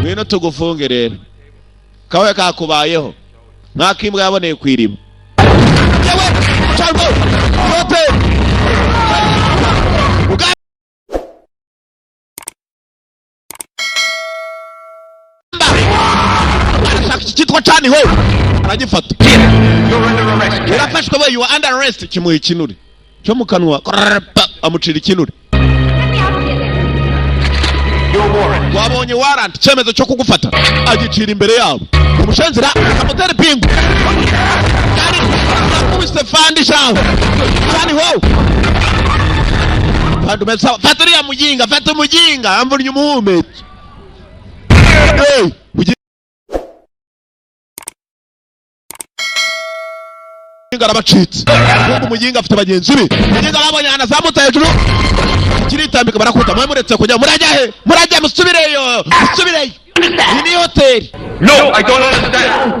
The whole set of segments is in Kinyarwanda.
Ngwino tugufunge rero. Kawe kakubayeho. Ntakimbwa yaboneye kwirima. Yewe, cyangwa yote. Kitwa cyane ho. Aragifata. Yarafashwe we you are under arrest kimuye kinure. Cyo mukanwa amucira ikinure. Wabonye warrant cyemezo cyo kugufata agicira imbere yabo umushenzira akamutera pingu kandi nakubise fandi shaho kandi ho fandi mesa faturiya mujinga amvunye umuhume arabacitse ngo mujinga afite bagenzi be mujinga babonye anazamuta hejuru kiritambika barakuta mwe muretse kujya murajya musubireyo ni hotel. No, I don't understand.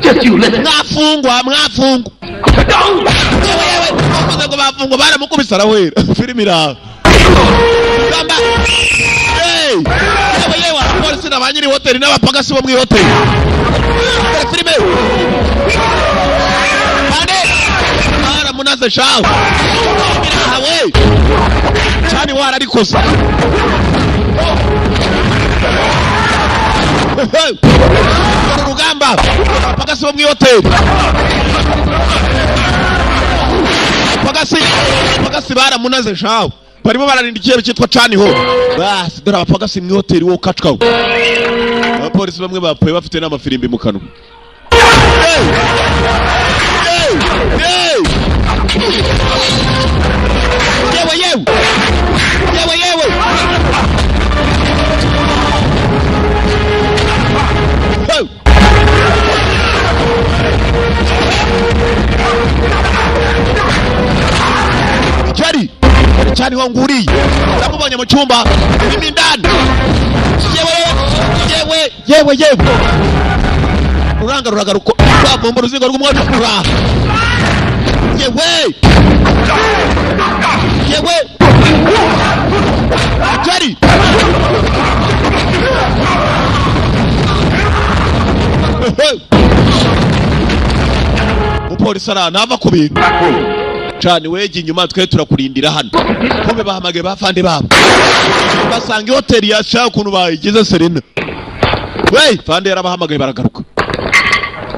Just you listen. Mwafungwa yewe ngo bafungwa baramukubisa arawera filmira gamba yewe polisi nabanyiri hotel n'abapagasi bo mu hotel filme munaze shaho hawe cyane wararikosa urugamba pagasi bo mu hotel pagasi baramunaze shaho barimo bararinda ikihe cyitwa cani ho basi dore abapagasi mu hotel wo kackaho abapolisi bamwe bapfuye bafite n'amafirimbi mu kanwa. Yewe cyari ho nguriye ndamubonye mu cyumba irimo indani yewe uranga ruko bavumba uruzingo rw'umwana yewe cyari umupolisi arantava ku bintu cyane wege inyuma twe turakurindira hano kumbe bahamagaye bafande babo basanga hoteli yashaka ukuntu bayigize Serena we fande yarabahamagaye baragaruka.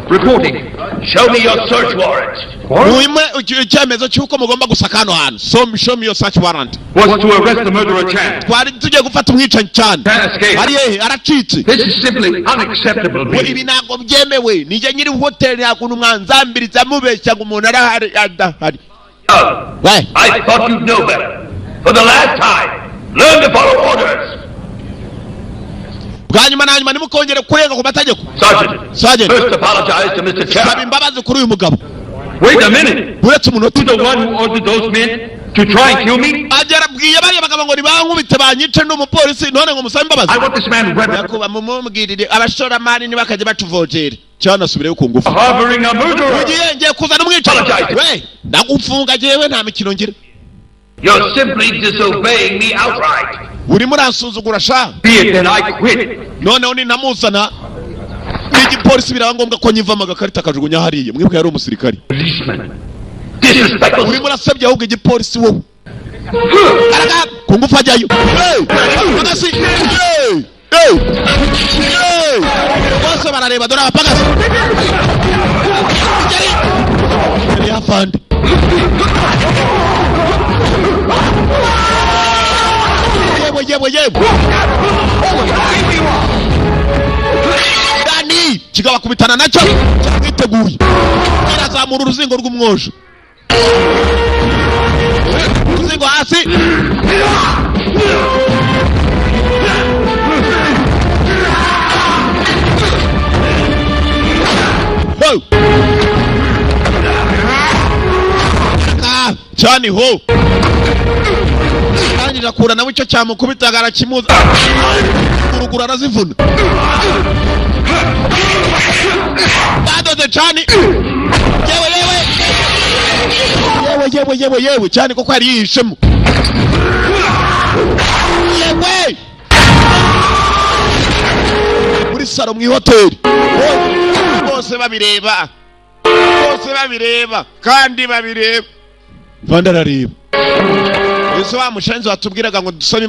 Reporting. Show me your search warrant. Muime icyemezo cyuko mugomba gusaka hano hantu. Show me your search warrant. Was to arrest the murderer Chan. Twari tujye gufata umwicanyi cyane. Ari aracitse. This is simply unacceptable. Ibi ntabwo byemewe. Nije nyiri hotel yakuntu mwanzambiriza mubeshya ngo umuntu arahari adahari. Why? I thought you'd know better. For the last time, learn to follow orders. Bwanyuma nanyuma nimukongere kurenga ku mategeko. Sergeant. First apologize to Mr. Chan. Sabi imbabazi kuri uyu mugabo. Wait a minute. Uretse umuntu the one who ordered those men to try and kill me? Agera bwiye bari bagabo ngo nibankubite banyice n'umupolisi none ngo musabe imbabazi. I want this man weapon. Yakuba mumubwirire abashora mani ni bakaje batuvogera. Cyana subire ku ngufu. Harboring a murderer. Ugiye ngiye kuzana umwicanyi. We ndagufunga jewe nta mikino ngira. You're simply disobeying me outright. Uri muransuzugura sha. Be it then I quit. None oni namuzana. Iki polisi birangombwa ko nyiva magakarita kajugunya hariye. Mwebwe yari umusirikari. Policeman. Disrespectful. Uri murasabye ahubwo iki polisi wowe. Karaga kungufa jyayo. Pagasi. Bose barareba dora pagasi. Yari afande. Yewe Dani kigaba kubitana nacyo cyiteguye kirazamura uruzingo rw'umwojo uruzingo hasi cyane ho kandi nakura nawe icyo cyamukubitagara kimuza urugura arazivuna badoze cyane yewe cyane koko yari yihishemo yewe saro mu hoteli bose babireba kandi babireba. Fande arareba. Ese wa mushenzi watubwiraga ngo dusome